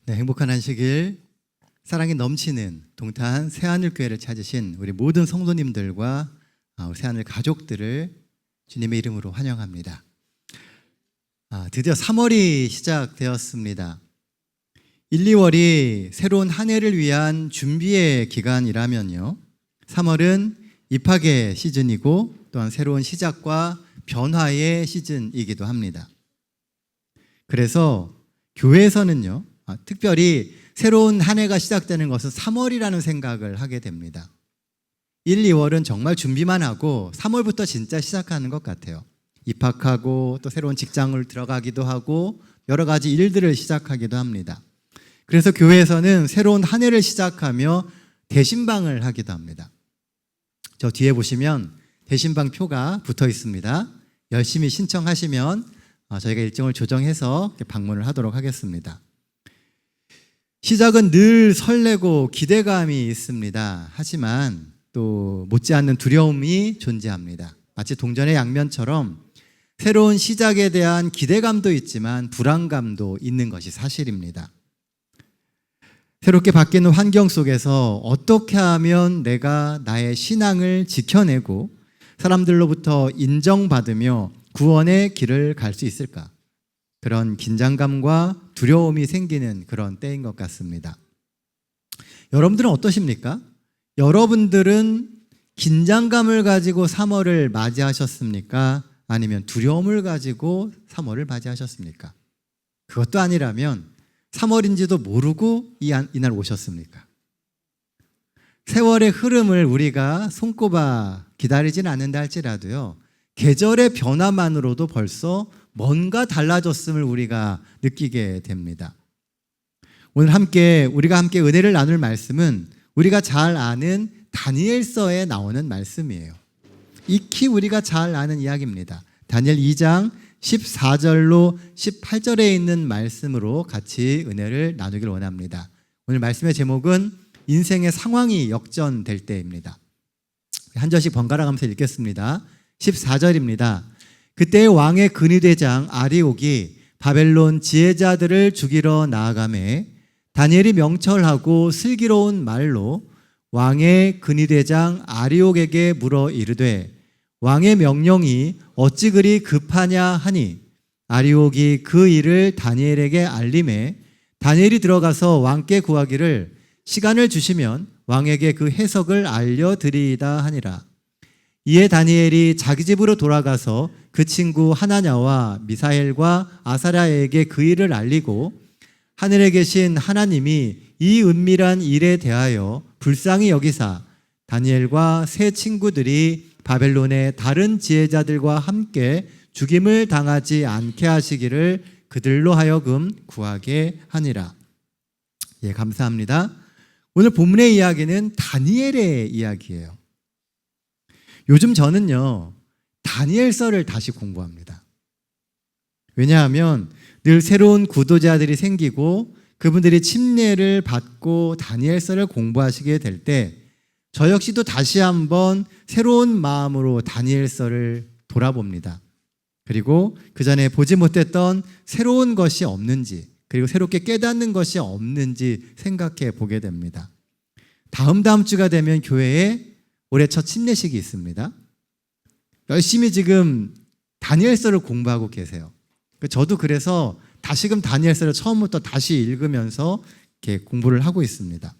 네, 행복한 안식일, 사랑이 넘치는 동탄 새하늘교회를 찾으신 우리 모든 성도님들과 우리 새하늘 가족들을 주님의 이름으로 환영합니다. 드디어 3월이 시작되었습니다. 1, 2월이 새로운 한 해를 위한 준비의 기간이라면요, 3월은 입학의 시즌이고 또한 새로운 시작과 변화의 시즌이기도 합니다. 그래서 교회에서는요, 특별히 새로운 한 해가 시작되는 것은 3월이라는 생각을 하게 됩니다. 1, 2월은 정말 준비만 하고 3월부터 진짜 시작하는 것 같아요. 입학하고 또 새로운 직장을 들어가기도 하고 여러 가지 일들을 시작하기도 합니다. 그래서 교회에서는 새로운 한 해를 시작하며 대신방을 하기도 합니다. 저 뒤에 보시면 대신방 표가 붙어 있습니다. 열심히 신청하시면 저희가 일정을 조정해서 방문을 하도록 하겠습니다. 시작은 늘 설레고 기대감이 있습니다. 하지만 또 못지않는 두려움이 존재합니다. 마치 동전의 양면처럼 새로운 시작에 대한 기대감도 있지만 불안감도 있는 것이 사실입니다. 새롭게 바뀌는 환경 속에서 어떻게 하면 내가 나의 신앙을 지켜내고 사람들로부터 인정받으며 구원의 길을 갈 수 있을까? 그런 긴장감과 두려움이 생기는 그런 때인 것 같습니다. 여러분들은 어떠십니까? 여러분들은 긴장감을 가지고 3월을 맞이하셨습니까? 아니면 두려움을 가지고 3월을 맞이하셨습니까? 그것도 아니라면 3월인지도 모르고 이날 오셨습니까? 세월의 흐름을 우리가 손꼽아 기다리진 않는다 할지라도요, 계절의 변화만으로도 벌써 뭔가 달라졌음을 우리가 느끼게 됩니다. 오늘 우리가 함께 은혜를 나눌 말씀은 우리가 잘 아는 다니엘서에 나오는 말씀이에요. 익히 우리가 잘 아는 이야기입니다. 다니엘 2장 14절로 18절에 있는 말씀으로 같이 은혜를 나누길 원합니다. 오늘 말씀의 제목은 인생의 상황이 역전될 때입니다. 한 절씩 번갈아 가면서 읽겠습니다. 14절입니다. 그때 왕의 근위대장 아리옥이 바벨론 지혜자들을 죽이러 나아가매 다니엘이 명철하고 슬기로운 말로 왕의 근위대장 아리옥에게 물어 이르되 왕의 명령이 어찌 그리 급하냐 하니 아리옥이 그 일을 다니엘에게 알림해 다니엘이 들어가서 왕께 구하기를 시간을 주시면 왕에게 그 해석을 알려드리이다 하니라. 이에 다니엘이 자기 집으로 돌아가서 그 친구 하나냐와 미사엘과 아사랴에게 그 일을 알리고 하늘에 계신 하나님이 이 은밀한 일에 대하여 불쌍히 여기사 다니엘과 세 친구들이 바벨론의 다른 지혜자들과 함께 죽임을 당하지 않게 하시기를 그들로 하여금 구하게 하니라. 예, 감사합니다. 오늘 본문의 이야기는 다니엘의 이야기예요. 요즘 저는요, 다니엘서를 다시 공부합니다. 왜냐하면 늘 새로운 구도자들이 생기고 그분들이 침례를 받고 다니엘서를 공부하시게 될 때 저 역시도 다시 한번 새로운 마음으로 다니엘서를 돌아봅니다. 그리고 그 전에 보지 못했던 새로운 것이 없는지, 그리고 새롭게 깨닫는 것이 없는지 생각해 보게 됩니다. 다음 주가 되면 교회에 올해 첫 침례식이 있습니다. 열심히 지금 다니엘서를 공부하고 계세요. 저도 그래서 다시금 다니엘서를 처음부터 다시 읽으면서 이렇게 공부를 하고 있습니다.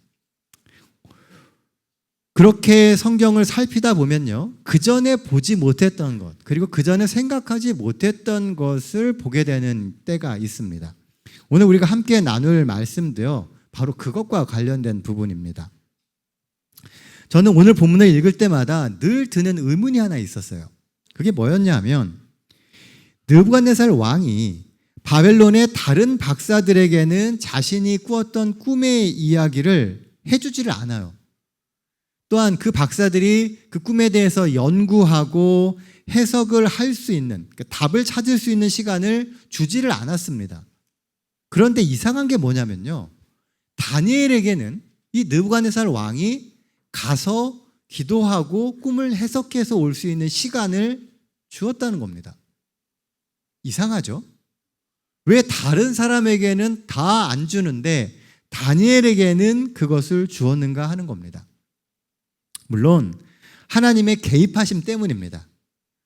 그렇게 성경을 살피다 보면요, 그 전에 보지 못했던 것, 그리고 그 전에 생각하지 못했던 것을 보게 되는 때가 있습니다. 오늘 우리가 함께 나눌 말씀도요, 바로 그것과 관련된 부분입니다. 저는 오늘 본문을 읽을 때마다 늘 드는 의문이 하나 있었어요. 그게 뭐였냐면 느부갓네살 왕이 바벨론의 다른 박사들에게는 자신이 꾸었던 꿈의 이야기를 해주지를 않아요. 또한 그 박사들이 그 꿈에 대해서 연구하고 해석을 할 수 있는, 그러니까 답을 찾을 수 있는 시간을 주지를 않았습니다. 그런데 이상한 게 뭐냐면요, 다니엘에게는 이 느부갓네살 왕이 가서 기도하고 꿈을 해석해서 올 수 있는 시간을 주었다는 겁니다. 이상하죠? 왜 다른 사람에게는 다 안 주는데 다니엘에게는 그것을 주었는가 하는 겁니다. 물론 하나님의 개입하심 때문입니다.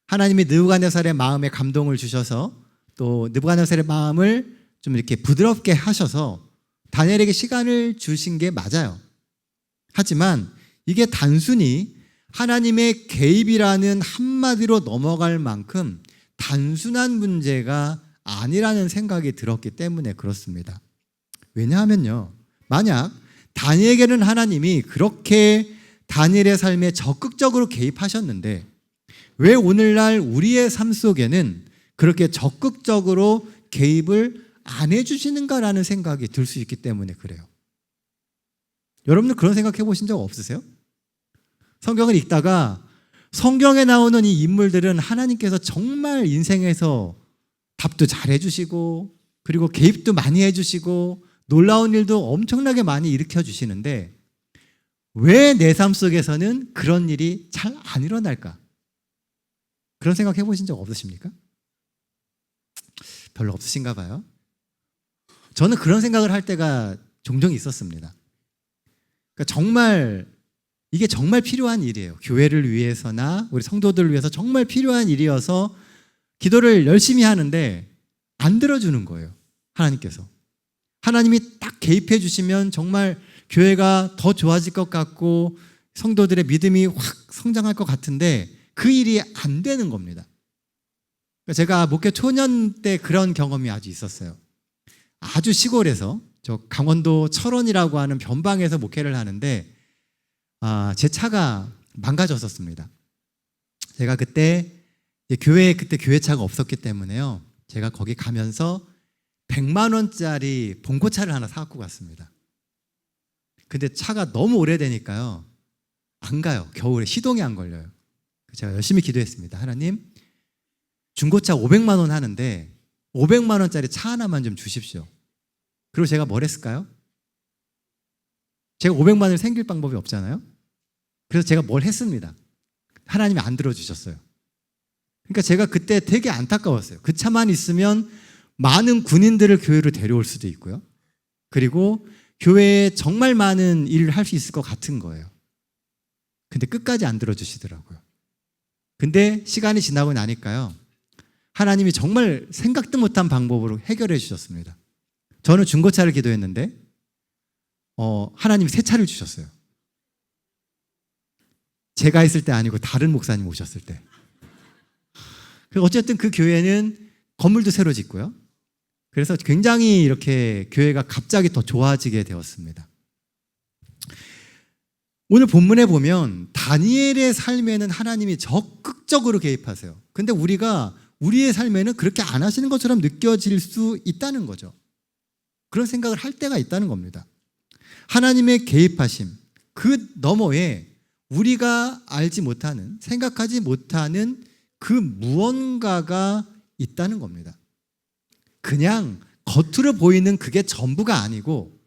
하나님이 느부갓네살의 마음에 감동을 주셔서 또 느부갓네살의 마음을 좀 이렇게 부드럽게 하셔서 다니엘에게 시간을 주신 게 맞아요. 하지만 이게 단순히 하나님의 개입이라는 한마디로 넘어갈 만큼 단순한 문제가 아니라는 생각이 들었기 때문에 그렇습니다. 왜냐하면요, 만약 다니엘에게는 하나님이 그렇게 다니엘의 삶에 적극적으로 개입하셨는데 왜 오늘날 우리의 삶 속에는 그렇게 적극적으로 개입을 안 해주시는가라는 생각이 들 수 있기 때문에 그래요. 여러분들 그런 생각 해보신 적 없으세요? 성경을 읽다가 성경에 나오는 이 인물들은 하나님께서 정말 인생에서 답도 잘 해주시고 그리고 개입도 많이 해주시고 놀라운 일도 엄청나게 많이 일으켜 주시는데 왜 내 삶 속에서는 그런 일이 잘 안 일어날까? 그런 생각 해보신 적 없으십니까? 별로 없으신가 봐요. 저는 그런 생각을 할 때가 종종 있었습니다. 그러니까 정말 이게 정말 필요한 일이에요. 교회를 위해서나 우리 성도들을 위해서 정말 필요한 일이어서 기도를 열심히 하는데 안 들어주는 거예요. 하나님께서. 하나님이 딱 개입해 주시면 정말 교회가 더 좋아질 것 같고 성도들의 믿음이 확 성장할 것 같은데 그 일이 안 되는 겁니다. 제가 목회 초년 때 그런 경험이 아주 있었어요. 아주 시골에서 저 강원도 철원이라고 하는 변방에서 목회를 하는데 제 차가 망가졌었습니다. 제가 그때 교회차가 없었기 때문에요. 제가 거기 가면서 100만 원짜리 봉고차를 하나 사갖고 갔습니다. 근데 차가 너무 오래되니까요. 안 가요. 겨울에 시동이 안 걸려요. 제가 열심히 기도했습니다. 하나님, 중고차 500만 원 하는데 500만 원짜리 차 하나만 좀 주십시오. 그리고 제가 뭘 했을까요? 제가 500만 원을 생길 방법이 없잖아요. 그래서 제가 뭘 했습니다. 하나님이 안 들어주셨어요. 그러니까 제가 그때 되게 안타까웠어요. 그 차만 있으면 많은 군인들을 교회로 데려올 수도 있고요. 그리고 교회에 정말 많은 일을 할 수 있을 것 같은 거예요. 근데 끝까지 안 들어주시더라고요. 근데 시간이 지나고 나니까요. 하나님이 정말 생각도 못한 방법으로 해결해 주셨습니다. 저는 중고차를 기도했는데 하나님이 새 차를 주셨어요. 제가 있을 때 아니고 다른 목사님 오셨을 때. 어쨌든 그 교회는 건물도 새로 짓고요. 그래서 굉장히 이렇게 교회가 갑자기 더 좋아지게 되었습니다. 오늘 본문에 보면 다니엘의 삶에는 하나님이 적극적으로 개입하세요. 근데 우리가 우리의 삶에는 그렇게 안 하시는 것처럼 느껴질 수 있다는 거죠. 그런 생각을 할 때가 있다는 겁니다. 하나님의 개입하심, 그 너머에 우리가 알지 못하는, 생각하지 못하는 그 무언가가 있다는 겁니다. 그냥 겉으로 보이는 그게 전부가 아니고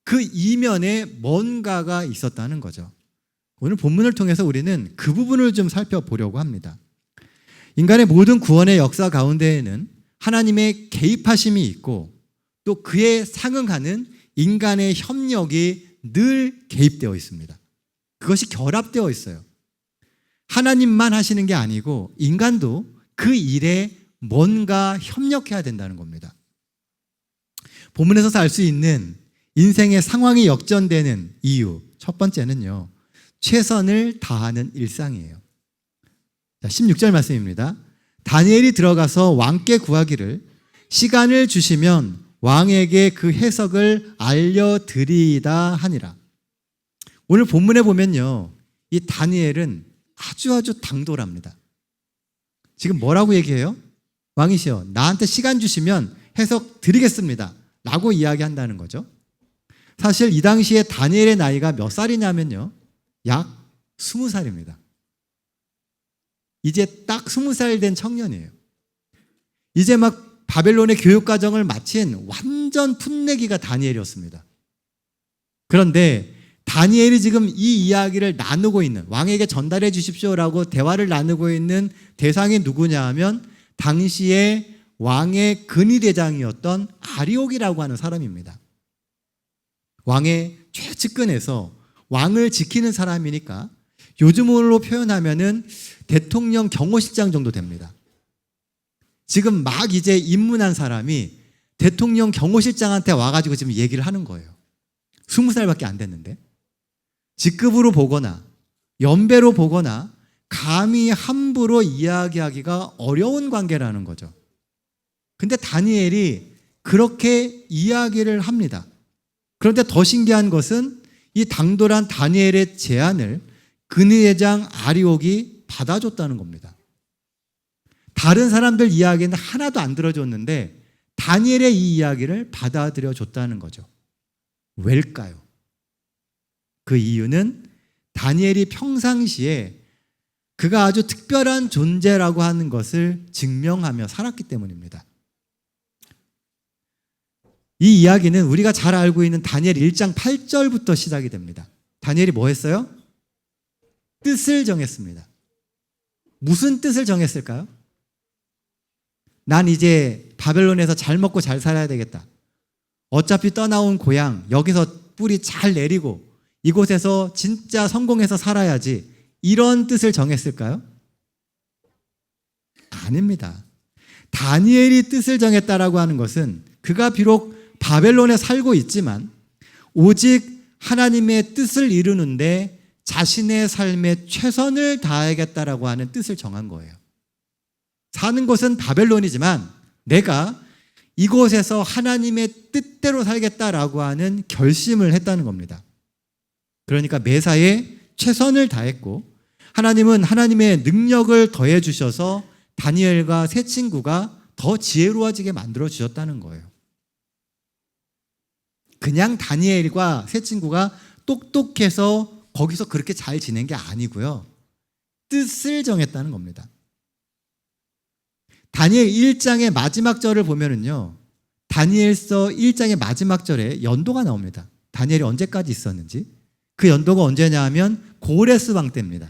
그 이면에 뭔가가 있었다는 거죠. 오늘 본문을 통해서 우리는 그 부분을 좀 살펴보려고 합니다. 인간의 모든 구원의 역사 가운데에는 하나님의 개입하심이 있고 또 그에 상응하는 인간의 협력이 늘 개입되어 있습니다. 그것이 결합되어 있어요. 하나님만 하시는 게 아니고 인간도 그 일에 뭔가 협력해야 된다는 겁니다. 본문에서 알 수 있는 인생의 상황이 역전되는 이유, 첫 번째는요, 최선을 다하는 일상이에요. 자, 16절 말씀입니다. 다니엘이 들어가서 왕께 구하기를 시간을 주시면 왕에게 그 해석을 알려드리이다 하니라. 오늘 본문에 보면요, 이 다니엘은 아주 당돌합니다. 지금 뭐라고 얘기해요? 왕이시여, 나한테 시간 주시면 해석 드리겠습니다 라고 이야기한다는 거죠. 사실 이 당시에 다니엘의 나이가 몇 살이냐면요, 약 20살입니다. 이제 딱 20살 된 청년이에요. 이제 막 바벨론의 교육과정을 마친 완전 풋내기가 다니엘이었습니다. 그런데 다니엘이 지금 이 이야기를 나누고 있는, 왕에게 전달해 주십시오라고 대화를 나누고 있는 대상이 누구냐 하면 당시에 왕의 근위대장이었던 아리옥이라고 하는 사람입니다. 왕의 최측근에서 왕을 지키는 사람이니까 요즘으로 표현하면은 대통령 경호실장 정도 됩니다. 지금 막 이제 입문한 사람이 대통령 경호실장한테 와가지고 지금 얘기를 하는 거예요. 20살밖에 안 됐는데. 직급으로 보거나 연배로 보거나 감히 함부로 이야기하기가 어려운 관계라는 거죠. 근데 다니엘이 그렇게 이야기를 합니다. 그런데 더 신기한 것은 이 당돌한 다니엘의 제안을 근위대장 아리옥이 받아줬다는 겁니다. 다른 사람들 이야기는 하나도 안 들어줬는데 다니엘의 이 이야기를 받아들여 줬다는 거죠. 왜일까요? 그 이유는 다니엘이 평상시에 그가 아주 특별한 존재라고 하는 것을 증명하며 살았기 때문입니다. 이 이야기는 우리가 잘 알고 있는 다니엘 1장 8절부터 시작이 됩니다. 다니엘이 뭐 했어요? 뜻을 정했습니다. 무슨 뜻을 정했을까요? 난 이제 바벨론에서 잘 먹고 잘 살아야 되겠다. 어차피 떠나온 고향, 여기서 뿌리 잘 내리고 이곳에서 진짜 성공해서 살아야지. 이런 뜻을 정했을까요? 아닙니다. 다니엘이 뜻을 정했다라고 하는 것은 그가 비록 바벨론에 살고 있지만 오직 하나님의 뜻을 이루는데 자신의 삶에 최선을 다하겠다라고 하는 뜻을 정한 거예요. 사는 곳은 바벨론이지만 내가 이곳에서 하나님의 뜻대로 살겠다라고 하는 결심을 했다는 겁니다. 그러니까 매사에 최선을 다했고 하나님은 하나님의 능력을 더해 주셔서 다니엘과 세 친구가 더 지혜로워지게 만들어 주셨다는 거예요. 그냥 다니엘과 세 친구가 똑똑해서 거기서 그렇게 잘 지낸 게 아니고요. 뜻을 정했다는 겁니다. 다니엘 1장의 마지막 절을 보면은요. 다니엘서 1장의 마지막 절에 연도가 나옵니다. 다니엘이 언제까지 있었는지. 그 연도가 언제냐 하면 고레스 왕 때입니다.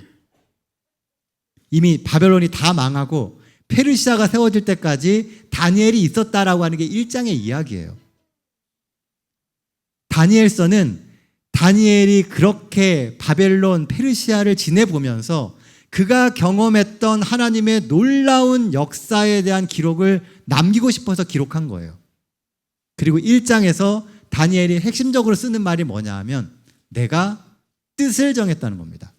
이미 바벨론이 다 망하고 페르시아가 세워질 때까지 다니엘이 있었다라고 하는 게 1장의 이야기예요. 다니엘서는 다니엘이 그렇게 바벨론, 페르시아를 지내보면서 그가 경험했던 하나님의 놀라운 역사에 대한 기록을 남기고 싶어서 기록한 거예요. 그리고 1장에서 다니엘이 핵심적으로 쓰는 말이 뭐냐 하면 내가 뜻을 정했다는 겁니다.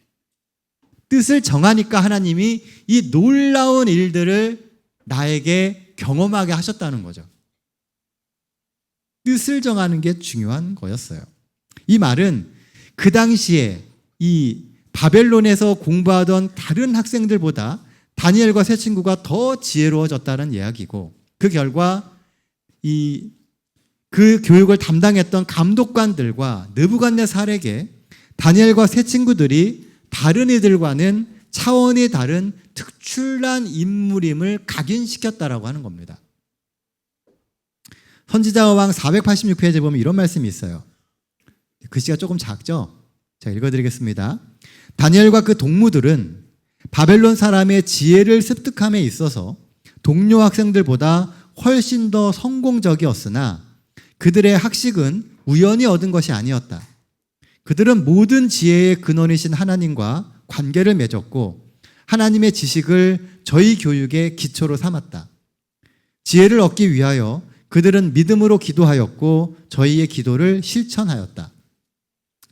뜻을 정하니까 하나님이 이 놀라운 일들을 나에게 경험하게 하셨다는 거죠. 뜻을 정하는 게 중요한 거였어요. 이 말은 그 당시에 이 바벨론에서 공부하던 다른 학생들보다 다니엘과 세 친구가 더 지혜로워졌다는 이야기고 그 결과 그 교육을 담당했던 감독관들과 느부갓네살에게 다니엘과 세 친구들이 다른 이들과는 차원이 다른 특출난 인물임을 각인시켰다라고 하는 겁니다. 선지자와 왕 486페이지에 보면 이런 말씀이 있어요. 글씨가 조금 작죠? 자, 읽어드리겠습니다. 다니엘과 그 동무들은 바벨론 사람의 지혜를 습득함에 있어서 동료 학생들보다 훨씬 더 성공적이었으나 그들의 학식은 우연히 얻은 것이 아니었다. 그들은 모든 지혜의 근원이신 하나님과 관계를 맺었고 하나님의 지식을 저희 교육의 기초로 삼았다. 지혜를 얻기 위하여 그들은 믿음으로 기도하였고 저희의 기도를 실천하였다.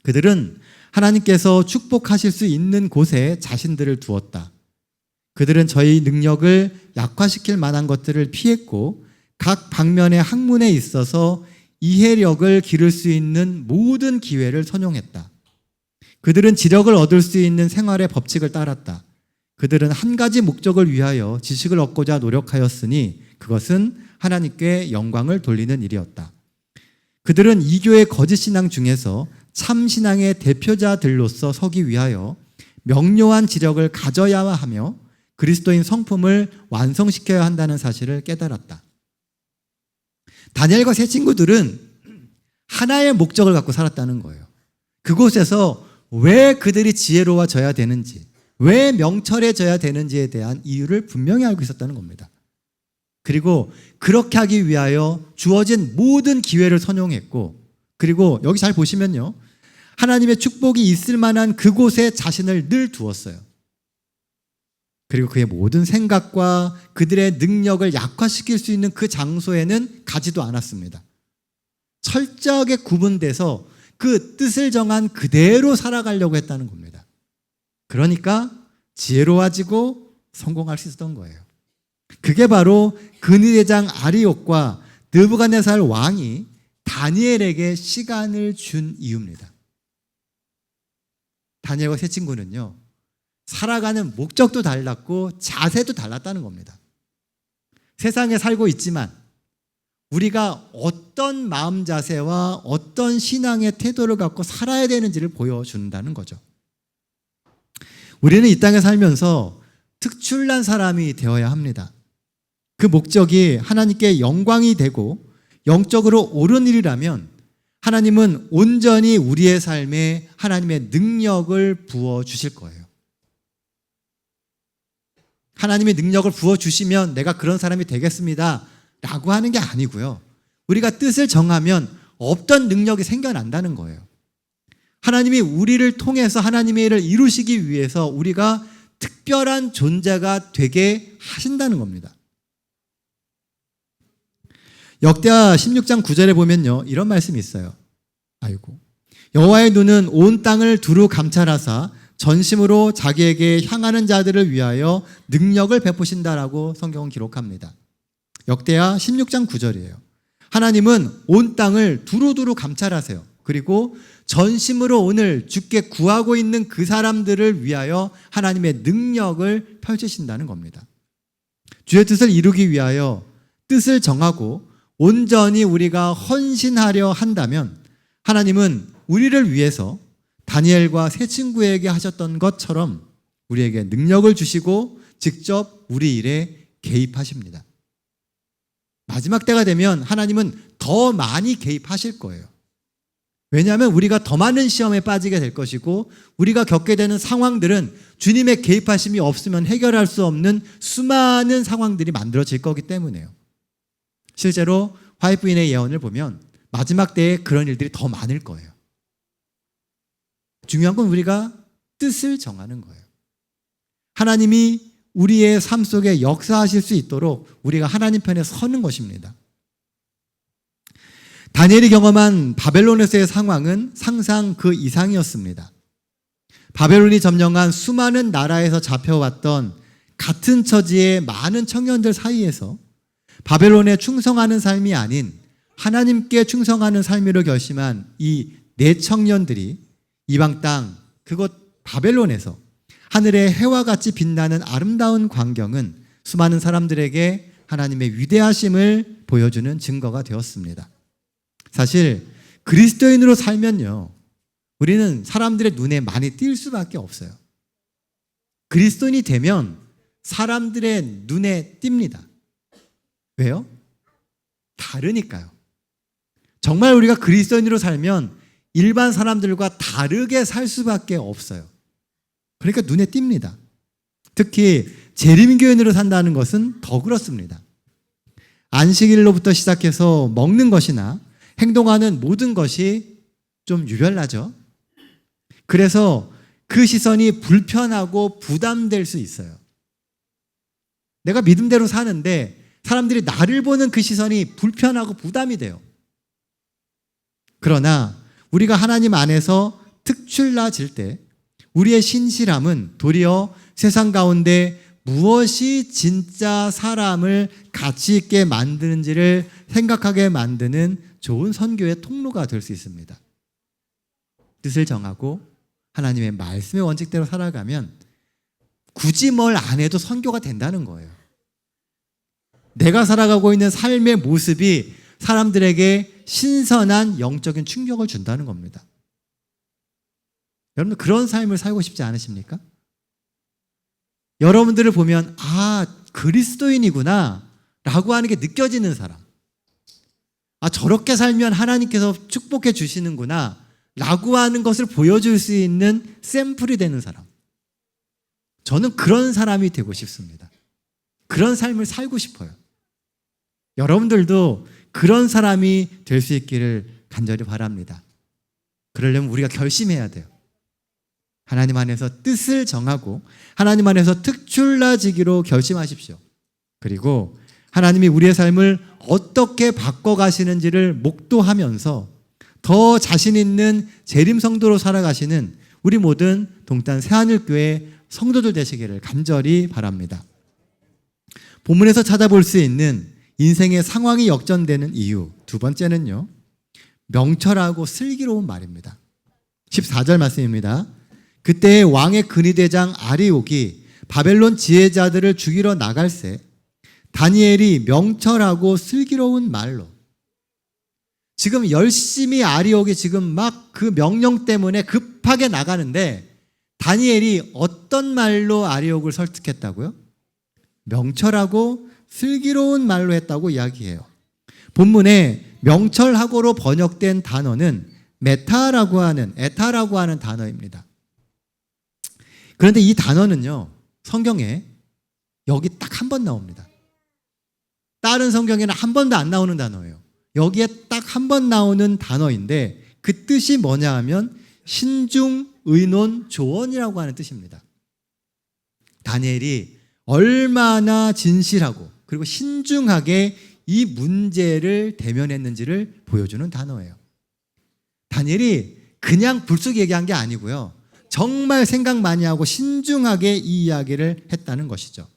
그들은 하나님께서 축복하실 수 있는 곳에 자신들을 두었다. 그들은 저희 능력을 약화시킬 만한 것들을 피했고 각 방면의 학문에 있어서 이해력을 기를 수 있는 모든 기회를 선용했다. 그들은 지력을 얻을 수 있는 생활의 법칙을 따랐다. 그들은 한 가지 목적을 위하여 지식을 얻고자 노력하였으니 그것은 하나님께 영광을 돌리는 일이었다. 그들은 이교의 거짓 신앙 중에서 참 신앙의 대표자들로서 서기 위하여 명료한 지력을 가져야 하며 그리스도인 성품을 완성시켜야 한다는 사실을 깨달았다. 다니엘과 세 친구들은 하나의 목적을 갖고 살았다는 거예요. 그곳에서 왜 그들이 지혜로워져야 되는지, 왜 명철해져야 되는지에 대한 이유를 분명히 알고 있었다는 겁니다. 그리고 그렇게 하기 위하여 주어진 모든 기회를 선용했고 그리고 여기 잘 보시면요. 하나님의 축복이 있을 만한 그곳에 자신을 늘 두었어요. 그리고 그의 모든 생각과 그들의 능력을 약화시킬 수 있는 그 장소에는 가지도 않았습니다. 철저하게 구분돼서 그 뜻을 정한 그대로 살아가려고 했다는 겁니다. 그러니까 지혜로워지고 성공할 수 있었던 거예요. 그게 바로 근위대장 아리옥과 느부갓네살 왕이 다니엘에게 시간을 준 이유입니다. 다니엘과 세 친구는요, 살아가는 목적도 달랐고 자세도 달랐다는 겁니다. 세상에 살고 있지만 우리가 어떤 마음 자세와 어떤 신앙의 태도를 갖고 살아야 되는지를 보여준다는 거죠. 우리는 이 땅에 살면서 특출난 사람이 되어야 합니다. 그 목적이 하나님께 영광이 되고 영적으로 옳은 일이라면 하나님은 온전히 우리의 삶에 하나님의 능력을 부어주실 거예요. 하나님의 능력을 부어주시면 내가 그런 사람이 되겠습니다 라고 하는 게 아니고요. 우리가 뜻을 정하면 없던 능력이 생겨난다는 거예요. 하나님이 우리를 통해서 하나님의 일을 이루시기 위해서 우리가 특별한 존재가 되게 하신다는 겁니다. 역대하 16장 9절에 보면요, 이런 말씀이 있어요. 아이고, 여호와의 눈은 온 땅을 두루 감찰하사 전심으로 자기에게 향하는 자들을 위하여 능력을 베푸신다라고 성경은 기록합니다. 역대하 16장 9절이에요. 하나님은 온 땅을 두루두루 감찰하세요. 그리고 전심으로 오늘 주께 구하고 있는 그 사람들을 위하여 하나님의 능력을 펼치신다는 겁니다. 주의 뜻을 이루기 위하여 뜻을 정하고 온전히 우리가 헌신하려 한다면 하나님은 우리를 위해서 다니엘과 세 친구에게 하셨던 것처럼 우리에게 능력을 주시고 직접 우리 일에 개입하십니다. 마지막 때가 되면 하나님은 더 많이 개입하실 거예요. 왜냐하면 우리가 더 많은 시험에 빠지게 될 것이고 우리가 겪게 되는 상황들은 주님의 개입하심이 없으면 해결할 수 없는 수많은 상황들이 만들어질 거기 때문에요. 실제로 화이트부인의 예언을 보면 마지막 때에 그런 일들이 더 많을 거예요. 중요한 건 우리가 뜻을 정하는 거예요. 하나님이 우리의 삶 속에 역사하실 수 있도록 우리가 하나님 편에 서는 것입니다. 다니엘이 경험한 바벨론에서의 상황은 상상 그 이상이었습니다. 바벨론이 점령한 수많은 나라에서 잡혀왔던 같은 처지의 많은 청년들 사이에서 바벨론에 충성하는 삶이 아닌 하나님께 충성하는 삶으로 결심한 이 네 청년들이 이방 땅 그곳 바벨론에서 하늘의 해와 같이 빛나는 아름다운 광경은 수많은 사람들에게 하나님의 위대하심을 보여주는 증거가 되었습니다. 사실 그리스도인으로 살면요, 우리는 사람들의 눈에 많이 띌 수밖에 없어요. 그리스도인이 되면 사람들의 눈에 띕니다. 왜요? 다르니까요. 정말 우리가 그리스도인으로 살면 일반 사람들과 다르게 살 수밖에 없어요. 그러니까 눈에 띕니다. 특히 재림교인으로 산다는 것은 더 그렇습니다. 안식일로부터 시작해서 먹는 것이나 행동하는 모든 것이 좀 유별나죠. 그래서 그 시선이 불편하고 부담될 수 있어요. 내가 믿음대로 사는데 사람들이 나를 보는 그 시선이 불편하고 부담이 돼요. 그러나 우리가 하나님 안에서 특출나질 때 우리의 신실함은 도리어 세상 가운데 무엇이 진짜 사람을 가치 있게 만드는지를 생각하게 만드는 좋은 선교의 통로가 될 수 있습니다. 뜻을 정하고 하나님의 말씀의 원칙대로 살아가면 굳이 뭘 안 해도 선교가 된다는 거예요. 내가 살아가고 있는 삶의 모습이 사람들에게 신선한 영적인 충격을 준다는 겁니다. 여러분들 그런 삶을 살고 싶지 않으십니까? 여러분들을 보면 아, 그리스도인이구나 라고 하는 게 느껴지는 사람, 아, 저렇게 살면 하나님께서 축복해 주시는구나 라고 하는 것을 보여줄 수 있는 샘플이 되는 사람, 저는 그런 사람이 되고 싶습니다. 그런 삶을 살고 싶어요. 여러분들도 그런 사람이 될 수 있기를 간절히 바랍니다. 그러려면 우리가 결심해야 돼요. 하나님 안에서 뜻을 정하고 하나님 안에서 특출나지기로 결심하십시오. 그리고 하나님이 우리의 삶을 어떻게 바꿔가시는지를 목도하면서 더 자신 있는 재림 성도로 살아가시는 우리 모든 동탄 새하늘교회 성도들 되시기를 간절히 바랍니다. 본문에서 찾아볼 수 있는 인생의 상황이 역전되는 이유 두 번째는요, 명철하고 슬기로운 말입니다. 14절 말씀입니다. 그때 왕의 근위대장 아리옥이 바벨론 지혜자들을 죽이러 나갈새 다니엘이 명철하고 슬기로운 말로, 지금 열심히 아리옥이 지금 막 그 명령 때문에 급하게 나가는데 다니엘이 어떤 말로 아리옥을 설득했다고요? 명철하고 슬기로운 말로 했다고 이야기해요. 본문에 명철하고로 번역된 단어는 에타라고 하는 단어입니다. 그런데 이 단어는요, 성경에 여기 딱 한 번 나옵니다. 다른 성경에는 한 번도 안 나오는 단어예요. 여기에 딱 한 번 나오는 단어인데 그 뜻이 뭐냐 하면 신중, 의논, 조언이라고 하는 뜻입니다. 다니엘이 얼마나 진실하고 그리고 신중하게 이 문제를 대면했는지를 보여주는 단어예요. 다니엘이 그냥 불쑥 얘기한 게 아니고요, 정말 생각 많이 하고 신중하게 이 이야기를 했다는 것이죠.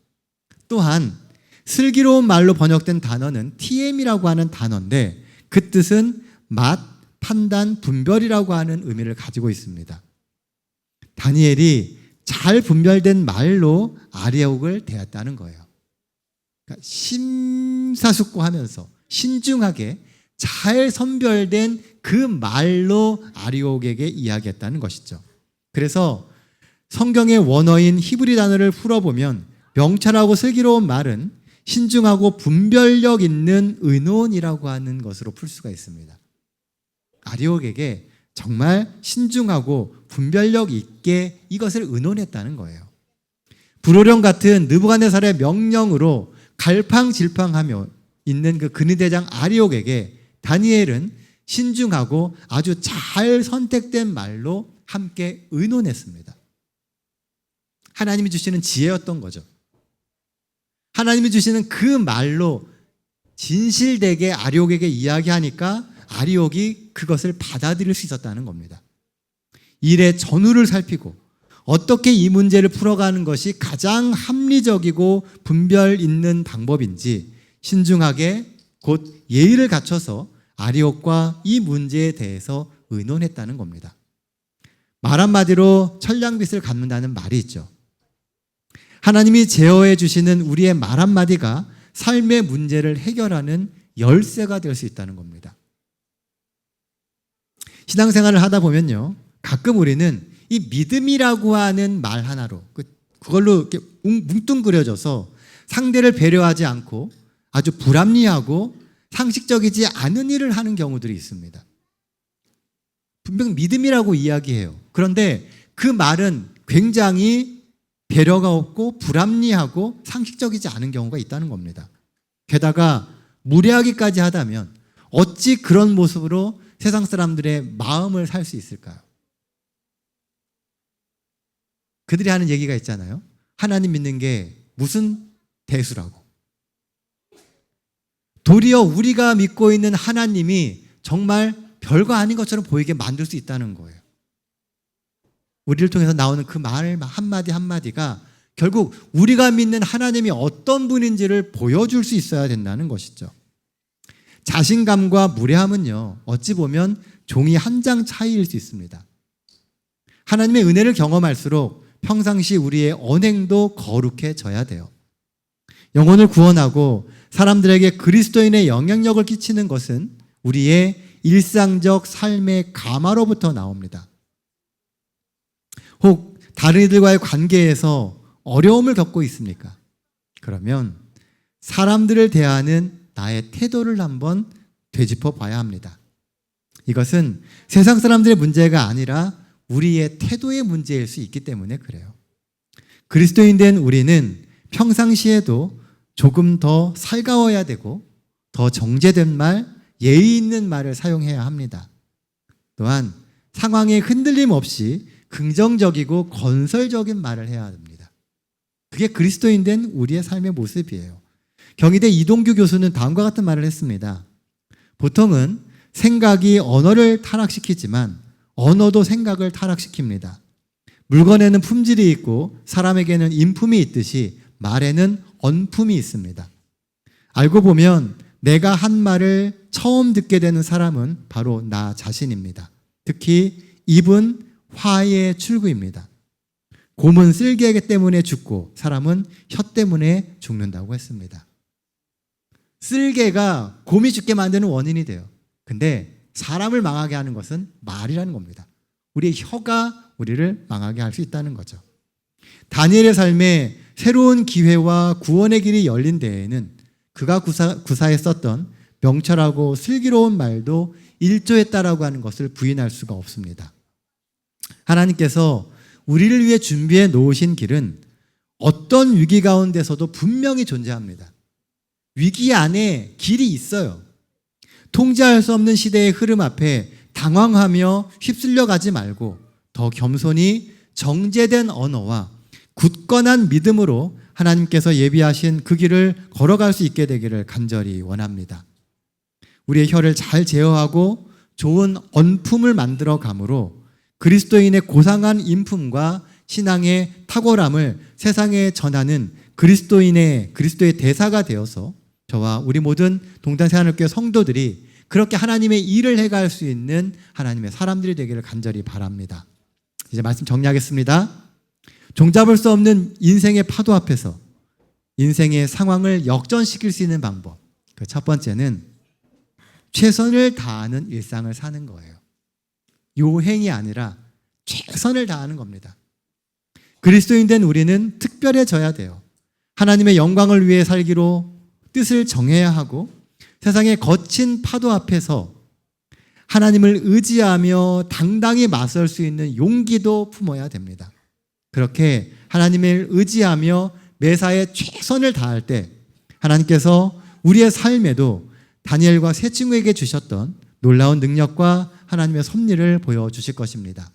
또한 슬기로운 말로 번역된 단어는 TM이라고 하는 단어인데 그 뜻은 맛, 판단, 분별이라고 하는 의미를 가지고 있습니다. 다니엘이 잘 분별된 말로 아리옥을 대했다는 거예요. 그러니까 심사숙고하면서 신중하게 잘 선별된 그 말로 아리옥에게 이야기했다는 것이죠. 그래서 성경의 원어인 히브리 단어를 풀어보면 명철하고 슬기로운 말은 신중하고 분별력 있는 의논이라고 하는 것으로 풀 수가 있습니다. 아리옥에게 정말 신중하고 분별력 있게 이것을 의논했다는 거예요. 불호령 같은 느부갓네살의 명령으로 갈팡질팡하며 있는 그 근위대장 아리옥에게 다니엘은 신중하고 아주 잘 선택된 말로 함께 의논했습니다. 하나님이 주시는 지혜였던 거죠. 하나님이 주시는 그 말로 진실되게 아리옥에게 이야기하니까 아리옥이 그것을 받아들일 수 있었다는 겁니다. 일의 전후를 살피고 어떻게 이 문제를 풀어가는 것이 가장 합리적이고 분별 있는 방법인지 신중하게 곧 예의를 갖춰서 아리옥과 이 문제에 대해서 의논했다는 겁니다. 말 한마디로 천냥빚을 갚는다는 말이 있죠. 하나님이 제어해 주시는 우리의 말 한마디가 삶의 문제를 해결하는 열쇠가 될 수 있다는 겁니다. 신앙생활을 하다 보면요, 가끔 우리는 이 믿음이라고 하는 말 하나로 그걸로 이렇게 뭉뚱그려져서 상대를 배려하지 않고 아주 불합리하고 상식적이지 않은 일을 하는 경우들이 있습니다. 분명 믿음이라고 이야기해요. 그런데 그 말은 굉장히 배려가 없고 불합리하고 상식적이지 않은 경우가 있다는 겁니다. 게다가 무례하기까지 하다면 어찌 그런 모습으로 세상 사람들의 마음을 살 수 있을까요? 그들이 하는 얘기가 있잖아요. 하나님 믿는 게 무슨 대수라고. 도리어 우리가 믿고 있는 하나님이 정말 별거 아닌 것처럼 보이게 만들 수 있다는 거예요. 우리를 통해서 나오는 그 말 한마디 한마디가 결국 우리가 믿는 하나님이 어떤 분인지를 보여줄 수 있어야 된다는 것이죠. 자신감과 무례함은요, 어찌 보면 종이 한 장 차이일 수 있습니다. 하나님의 은혜를 경험할수록 평상시 우리의 언행도 거룩해져야 돼요. 영혼을 구원하고 사람들에게 그리스도인의 영향력을 끼치는 것은 우리의 일상적 삶의 감화로부터 나옵니다. 혹 다른 이들과의 관계에서 어려움을 겪고 있습니까? 그러면 사람들을 대하는 나의 태도를 한번 되짚어 봐야 합니다. 이것은 세상 사람들의 문제가 아니라 우리의 태도의 문제일 수 있기 때문에 그래요. 그리스도인 된 우리는 평상시에도 조금 더 살가워야 되고 더 정제된 말, 예의 있는 말을 사용해야 합니다. 또한 상황에 흔들림 없이 긍정적이고 건설적인 말을 해야 합니다. 그게 그리스도인 된 우리의 삶의 모습이에요. 경희대 이동규 교수는 다음과 같은 말을 했습니다. 보통은 생각이 언어를 타락시키지만 언어도 생각을 타락시킵니다. 물건에는 품질이 있고 사람에게는 인품이 있듯이 말에는 언품이 있습니다. 알고 보면 내가 한 말을 처음 듣게 되는 사람은 바로 나 자신입니다. 특히 입은 화의 출구입니다. 곰은 쓸개 때문에 죽고 사람은 혀 때문에 죽는다고 했습니다. 쓸개가 곰이 죽게 만드는 원인이 돼요. 근데 사람을 망하게 하는 것은 말이라는 겁니다. 우리의 혀가 우리를 망하게 할 수 있다는 거죠. 다니엘의 삶에 새로운 기회와 구원의 길이 열린 데에는 그가 구사에 썼던 명철하고 슬기로운 말도 일조했다라고 하는 것을 부인할 수가 없습니다. 하나님께서 우리를 위해 준비해 놓으신 길은 어떤 위기 가운데서도 분명히 존재합니다. 위기 안에 길이 있어요. 통제할 수 없는 시대의 흐름 앞에 당황하며 휩쓸려 가지 말고 더 겸손히 정제된 언어와 굳건한 믿음으로 하나님께서 예비하신 그 길을 걸어갈 수 있게 되기를 간절히 원합니다. 우리의 혀를 잘 제어하고 좋은 언품을 만들어 감으로 그리스도인의 고상한 인품과 신앙의 탁월함을 세상에 전하는 그리스도의 대사가 되어서 저와 우리 모든 동탄새하늘교회 성도들이 그렇게 하나님의 일을 해갈 수 있는 하나님의 사람들이 되기를 간절히 바랍니다. 이제 말씀 정리하겠습니다. 종잡을 수 없는 인생의 파도 앞에서 인생의 상황을 역전시킬 수 있는 방법. 그 첫 번째는 최선을 다하는 일상을 사는 거예요. 요행이 아니라 최선을 다하는 겁니다. 그리스도인 된 우리는 특별해져야 돼요. 하나님의 영광을 위해 살기로 뜻을 정해야 하고 세상의 거친 파도 앞에서 하나님을 의지하며 당당히 맞설 수 있는 용기도 품어야 됩니다. 그렇게 하나님을 의지하며 매사에 최선을 다할 때 하나님께서 우리의 삶에도 다니엘과 세 친구에게 주셨던 놀라운 능력과 하나님의 섭리를 보여주실 것입니다.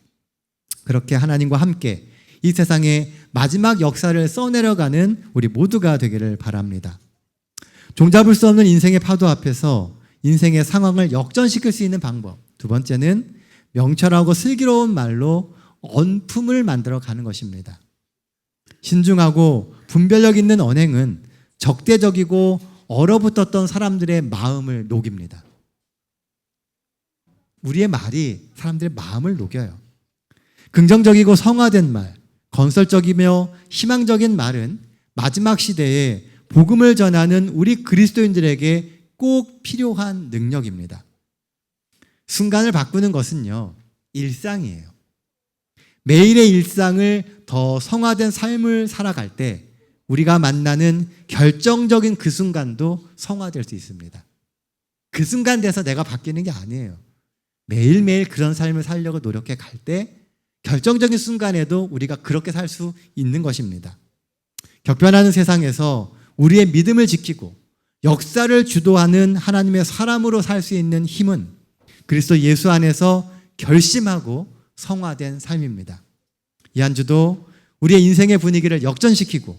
그렇게 하나님과 함께 이 세상의 마지막 역사를 써내려가는 우리 모두가 되기를 바랍니다. 종잡을 수 없는 인생의 파도 앞에서 인생의 상황을 역전시킬 수 있는 방법. 두 번째는 명철하고 슬기로운 말로 언품을 만들어 가는 것입니다. 신중하고 분별력 있는 언행은 적대적이고 얼어붙었던 사람들의 마음을 녹입니다. 우리의 말이 사람들의 마음을 녹여요. 긍정적이고 성화된 말, 건설적이며 희망적인 말은 마지막 시대에 복음을 전하는 우리 그리스도인들에게 꼭 필요한 능력입니다. 순간을 바꾸는 것은요, 일상이에요. 매일의 일상을 더 성화된 삶을 살아갈 때 우리가 만나는 결정적인 그 순간도 성화될 수 있습니다. 그 순간 돼서 내가 바뀌는 게 아니에요. 매일매일 그런 삶을 살려고 노력해 갈 때 결정적인 순간에도 우리가 그렇게 살 수 있는 것입니다. 격변하는 세상에서 우리의 믿음을 지키고 역사를 주도하는 하나님의 사람으로 살 수 있는 힘은 그리스도 예수 안에서 결심하고 성화된 삶입니다. 이 한 주도 우리의 인생의 분위기를 역전시키고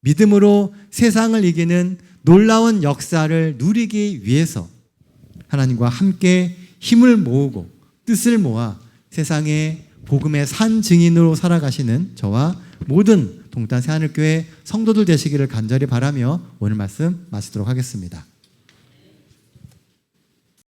믿음으로 세상을 이기는 놀라운 역사를 누리기 위해서 하나님과 함께 힘을 모으고 뜻을 모아 세상의 복음의 산 증인으로 살아가시는 저와 모든 동탄 새하늘교회 성도들 되시기를 간절히 바라며 오늘 말씀 마치도록 하겠습니다.